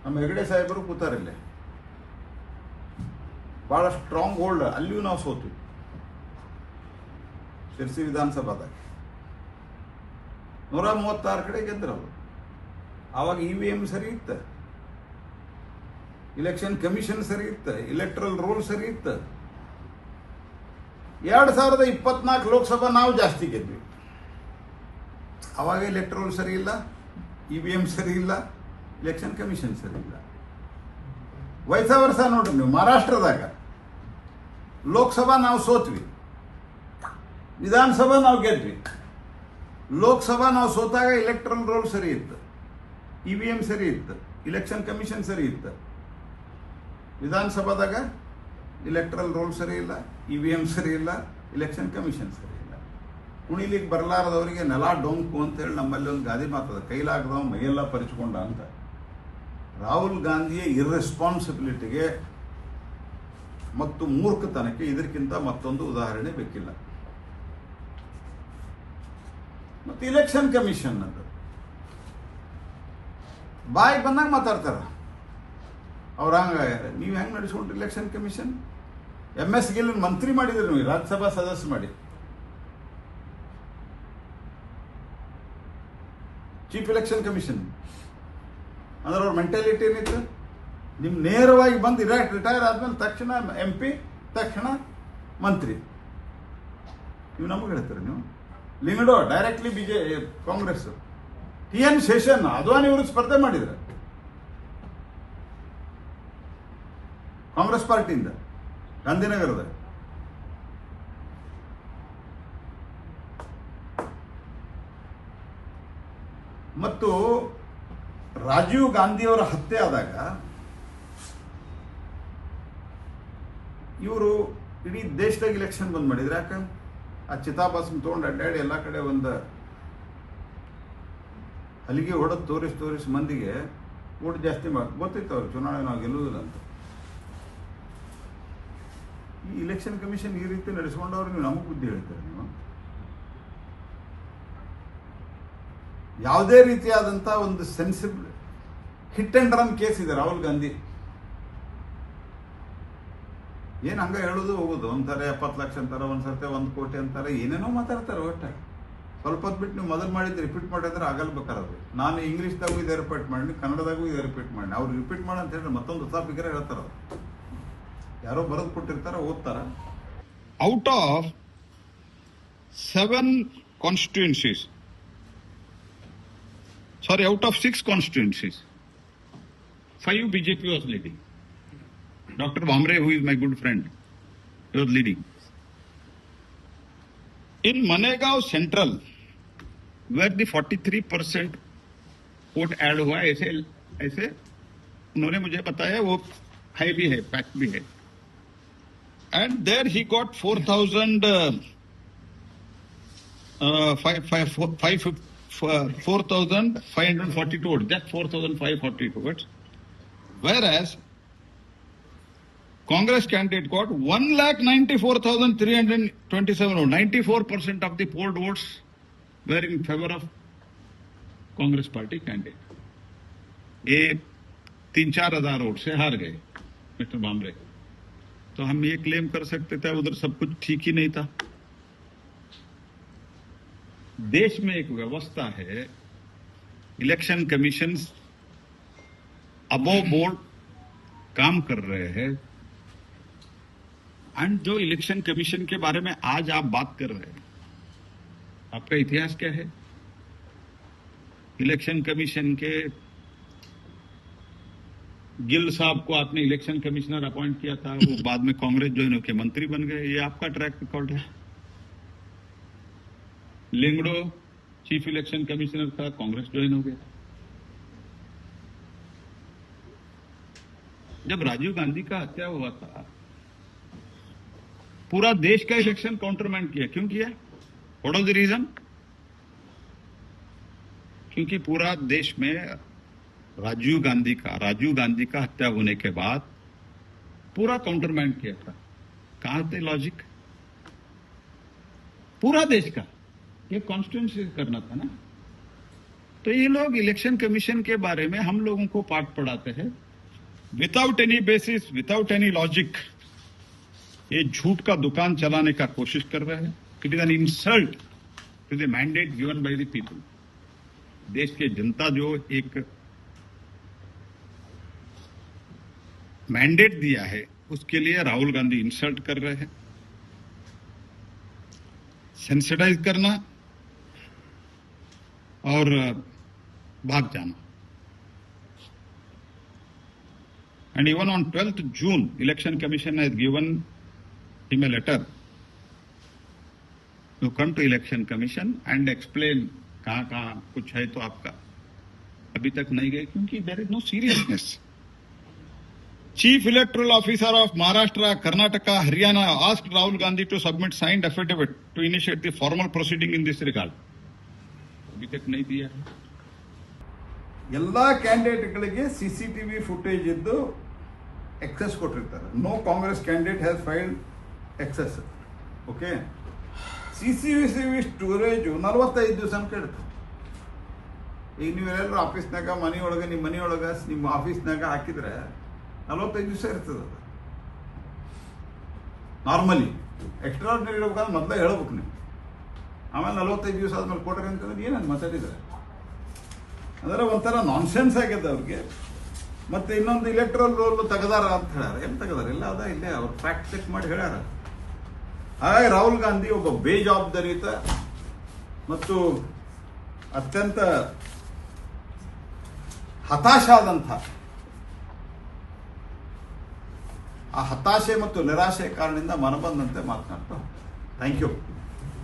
ನಮ್ಮ ಹೆಗಡೆ ಸಾಹೇಬರು ಕೂತಾರಿಲ್ಲೇ, ಭಾಳ ಸ್ಟ್ರಾಂಗ್ ಹೋಲ್ಡ್. ಅಲ್ಲಿಯೂ ನಾವು ಸೋತ್ವಿ ಶಿರ್ಸಿ ವಿಧಾನಸಭಾದಾಗ. 136 ಕಡೆ ಗೆದ್ರವರು. ಆವಾಗ EVM ಸರಿ ಇತ್ತು, ಇಲೆಕ್ಷನ್ ಕಮಿಷನ್ ಸರಿ ಇತ್ತು, ಇಲೆಕ್ಟ್ರಲ್ ರೂಲ್ ಸರಿ ಇತ್ತು. 2024 ಲೋಕಸಭಾ ನಾವು ಜಾಸ್ತಿ ಗೆದ್ವಿ. ಆವಾಗ ಇಲೆಕ್ಟ್ರಲ್ ಸರಿ ಇಲ್ಲ, EVM ಸರಿ ಇಲ್ಲ, ಇಲೆಕ್ಷನ್ ಕಮಿಷನ್ ಸರಿ ಇಲ್ಲ. ವಯಸ್ಸ ವರ್ಷ ನೋಡ್ರಿ ನೀವು, ಮಹಾರಾಷ್ಟ್ರದಾಗ ಲೋಕಸಭಾ ನಾವು ಸೋತ್ವಿ, ವಿಧಾನಸಭಾ ನಾವು ಗೆದ್ವಿ. ಲೋಕಸಭಾ ನಾವು ಸೋತಾಗ ಇಲೆಕ್ಟ್ರಲ್ ರೋಲ್ ಸರಿ ಇತ್ತು, EVM ಸರಿ ಇತ್ತು, ಇಲೆಕ್ಷನ್ ಕಮಿಷನ್ ಸರಿ ಇತ್ತು. ವಿಧಾನಸಭಾದಾಗ ಇಲೆಕ್ಟ್ರಲ್ ರೋಲ್ ಸರಿ ಇಲ್ಲ, EVM ಸರಿ ಇಲ್ಲ, ಇಲೆಕ್ಷನ್ ಕಮಿಷನ್ ಸರಿ ಇಲ್ಲ. ಕುಣಿಲಿಕ್ಕೆ ಬರಲಾರದವರಿಗೆ ನೆಲ ಡೊಂಕು ಅಂತೇಳಿ ನಮ್ಮಲ್ಲಿ ಒಂದು ಗಾದೆ ಮಾತದ, ಕೈಲಾಗದವ ಮೈಯೆಲ್ಲ ಪರಿಚ್ಕೊಂಡ ಅಂತ. ರಾಹುಲ್ ಗಾಂಧಿಯ ಇರ್ರೆಸ್ಪಾನ್ಸಿಬಿಲಿಟಿಗೆ ಮತ್ತು ಮೂರ್ಖತನಕ್ಕೆ ಇದಕ್ಕಿಂತ ಮತ್ತೊಂದು ಉದಾಹರಣೆ ಬೇಕಿಲ್ಲ. ಮತ್ತು ಇಲೆಕ್ಷನ್ ಕಮಿಷನ್ ಅಂತ ಬಾಯಿಗೆ ಬಂದಾಗ ಮಾತಾಡ್ತಾರ. ಅವ್ರು ಹಂಗಾಗ್ಯಾರ, ನೀವು ಹೆಂಗೆ ನಡೆಸ್ಕೊಂಡ್ರಿ ಇಲೆಕ್ಷನ್ ಕಮಿಷನ್? MS ಗಿಲ್ ಮಂತ್ರಿ ಮಾಡಿದ್ರಿ ನೀವು, ರಾಜ್ಯಸಭಾ ಸದಸ್ಯ ಮಾಡಿ, ಚೀಫ್ ಎಲೆಕ್ಷನ್ ಕಮಿಷನ್ ಅಂದ್ರೆ ಅವ್ರ ಮೆಂಟಾಲಿಟಿ ಏನಿತ್ತು? ನಿಮ್ ನೇರವಾಗಿ ಬಂದು ರಿಟೈರ್ ಆದ್ಮೇಲೆ ತಕ್ಷಣ MP, ತಕ್ಷಣ ಮಂತ್ರಿ. ನೀವು ನಮಗೆ ಹೇಳ್ತೀರಿ, ನೀವು ಲಿಂಗಡೋ ಡೈರೆಕ್ಟ್ಲಿ ಕಾಂಗ್ರೆಸ್. TN ಶೇಷನ್ ಅದ್ವಾನಿ ಇವರು ಸ್ಪರ್ಧೆ ಮಾಡಿದ್ರು ಕಾಂಗ್ರೆಸ್ ಪಾರ್ಟಿಯಿಂದ ಗಾಂಧಿನಗರದ. ಮತ್ತು ರಾಜೀವ್ ಗಾಂಧಿಯವರ ಹತ್ಯೆ ಆದಾಗ ಇವರು ಇಡೀ ದೇಶದಾಗ ಇಲೆಕ್ಷನ್ ಬಂದ್ ಮಾಡಿದ್ರೆ. ಯಾಕ? ಆ ಚಿತಾಭಸ್ಮ ತೊಗೊಂಡು ಅಡ್ಡಾಡಿ ಎಲ್ಲ ಕಡೆ ಒಂದು ಹಲಿಗೆ ಹೊಡೆದು ತೋರಿಸಿ ಮಂದಿಗೆ ಓಟ್ ಜಾಸ್ತಿ ಗೊತ್ತಿತ್ತು ಅವ್ರು ಚುನಾವಣೆ ನಾವು ಗೆಲ್ಲುವುದಿಲ್ಲ ಅಂತ. ಈ ಇಲೆಕ್ಷನ್ ಕಮಿಷನ್ ಈ ರೀತಿ ನಡೆಸ್ಕೊಂಡವ್ರು ನೀವು ನಮಗೆ ಬುದ್ಧಿ ಹೇಳ್ತೀರ? ನೀವು ಯಾವುದೇ ರೀತಿಯಾದಂಥ ಒಂದು sensible hit and run case ಇದೆ ರಾಹುಲ್ ಗಾಂಧಿ. ಏನು ಹಂಗ ಹೇಳೋದು ಹೋಗೋದು, ಒಂದ್ಸರಿ 70 ಲಕ್ಷ ಅಂತಾರೆ, ಒಂದ್ಸರ್ತಿ 1 ಕೋಟಿ ಅಂತಾರೆ, ಏನೇನೋ ಮಾತಾಡ್ತಾರೆ. ಒಟ್ಟ ಸ್ವಲ್ಪ ಹೊತ್ತು ಬಿಟ್ಟು ನೀವು ಮೊದಲು ಮಾಡಿದ್ದು ರಿಪೀಟ್ ಮಾಡಿದ್ರೆ ಆಗಲ್ಬೇಕಾರದು. ನಾನು ಇಂಗ್ಲೀಷ್ದಾಗೂ ಇದೇ ರಿಪೀಟ್ ಮಾಡಿ, ಕನ್ನಡದಾಗೂ ಇದೇ ರಿಪೀಟ್ ಮಾಡಿ. ಅವ್ರು ರಿಪೀಟ್ ಮಾಡಿ ಅಂತ ಹೇಳಿದ್ರೆ ಮತ್ತೊಂದು ಹೊಸ ಫಿಗರ್ ಹೇಳ್ತಾರ. ಯಾರೋ ಬರೆದು ಕೊಟ್ಟಿರ್ತಾರ, ಓದ್ತಾರ. Out of 7 constituencies, out of 6 constituencies, 5 BJP was leading. Dr. Bhamre, who is my good friend, he was leading. In Manegaon Central, where the 43% vote add हुआ, ऐसे उन्होंने मुझे बताया, वो है भी है, फैक्ट भी है. And there he got 4,542 votes, just 4,542 votes. Whereas Congress candidate got 1,94,327 votes. 94% of the polled votes were in favor of Congress party candidate. ये 3-4 हजार वोट से हार गए मिस्टर बामरे. तो हम ये क्लेम कर सकते थे उधर सब कुछ ठीक ही नहीं था. देश में एक व्यवस्था है, इलेक्शन कमीशन अबोव बोर्ड काम कर रहे हैं. एंड जो इलेक्शन कमीशन के बारे में आज आप बात कर रहे हैं, आपका इतिहास क्या है? इलेक्शन कमीशन के गिल साहब को आपने इलेक्शन कमिश्नर अपॉइंट किया था, वो बाद में कांग्रेस ज्वाइन होकर मंत्री बन गए. ये आपका ट्रैक रिकॉर्ड है. लिंगड़ो चीफ इलेक्शन कमिश्नर था, कांग्रेस ज्वाइन हो गया. जब राजीव गांधी का हत्या हुआ था, पूरा देश का इलेक्शन काउंटरमैंड किया. क्यों किया? What was the reason? क्योंकि पूरा देश में राजीव गांधी का हत्या होने के बाद पूरा काउंटरमैंड किया था. कहां थे लॉजिक? पूरा देश का ये कॉन्स्टिट्यूंसी करना था ना. तो ये लोग इलेक्शन कमीशन के बारे में हम लोगों को पाठ पढ़ाते हैं without any basis, without any logic. ये झूठ का दुकान चलाने का कोशिश कर रहे हैं। It is an insult to the mandate given by the people. देश के जनता जो एक मैंडेट दिया है उसके लिए राहुल गांधी इंसल्ट कर रहे हैं। सेंसिटाइज करना और भाग जाना। And even on 12th June, Election Commission has given him a letter to come to Election Commission and explain कहाँ कुछ है तो आपका। अभी तक नहीं गए क्योंकि there is no seriousness. Chief Electoral Officer of Maharashtra, Karnataka, Haryana asked Rahul Gandhi to submit signed affidavit to initiate the formal proceeding in this regard. अभी तक नहीं दिया है। ಎಲ್ಲ ಕ್ಯಾಂಡಿಡೇಟ್ಗಳಿಗೆ CCTV ಫುಟೇಜ್ ಇದ್ದು ಎಕ್ಸೆಸ್ ಕೊಟ್ಟಿರ್ತಾರೆ. No Congress candidate has failed access. Okay, CCTV storage 45 ದಿವಸ ಕೇಳ್ತಾರೆ. ಈಗ ನೀವೆಲ್ಲರೂ ಆಫೀಸ್ನಾಗ ಮನೆಯೊಳಗೆ ನಿಮ್ಮ ಆಫೀಸ್ನಾಗ ಹಾಕಿದ್ರೆ 45 ದಿವಸ ಇರ್ತದೆ. ಅದು ನಾರ್ಮಲಿ ಎಕ್ಸ್ಟ್ರಾರ್ಡಿನರಿ ಇರ್ಬೇಕಾದ್ರೆ ಮೊದಲೇ ಹೇಳ್ಬೇಕು ನೀವು. ಆಮೇಲೆ 45 ದಿವಸ ಆದ್ಮೇಲೆ ಕೊಟ್ರಿ ಅಂತಂದ್ರೆ ಏನೇನು ಮಾತಾಡಿದ್ದಾರೆ ಅಂದ್ರೆ ಒಂಥರ ನಾನ್ಸೆನ್ಸ್ ಆಗಿದೆ ಅವ್ರಿಗೆ. ಮತ್ತೆ ಇನ್ನೊಂದು ಇಲೆಕ್ಟ್ರಲ್ ರೋಲ್ ತೆಗೆದಾರ ಅಂತ ಹೇಳ್ಯಾರ. ಏನು ತೆಗೆದಾರ? ಇಲ್ಲ ಅದ ಇಲ್ಲೇ ಅವ್ರು ಫ್ಯಾಕ್ಟ್ ಚೆಕ್ ಮಾಡಿ ಹೇಳ್ಯಾರ. ಹಾಗಾಗಿ ರಾಹುಲ್ ಗಾಂಧಿ ಒಬ್ಬ ಬೇಜವಾಬ್ದಾರಿತ ಮತ್ತು ಅತ್ಯಂತ ಹತಾಶಾದಂಥ ಆ ಹತಾಶೆ ಮತ್ತು ನಿರಾಶೆ ಕಾರಣದಿಂದ ಮನಬಂದಂತೆ ಮಾತನಾಡ್ತಾ. Thank you.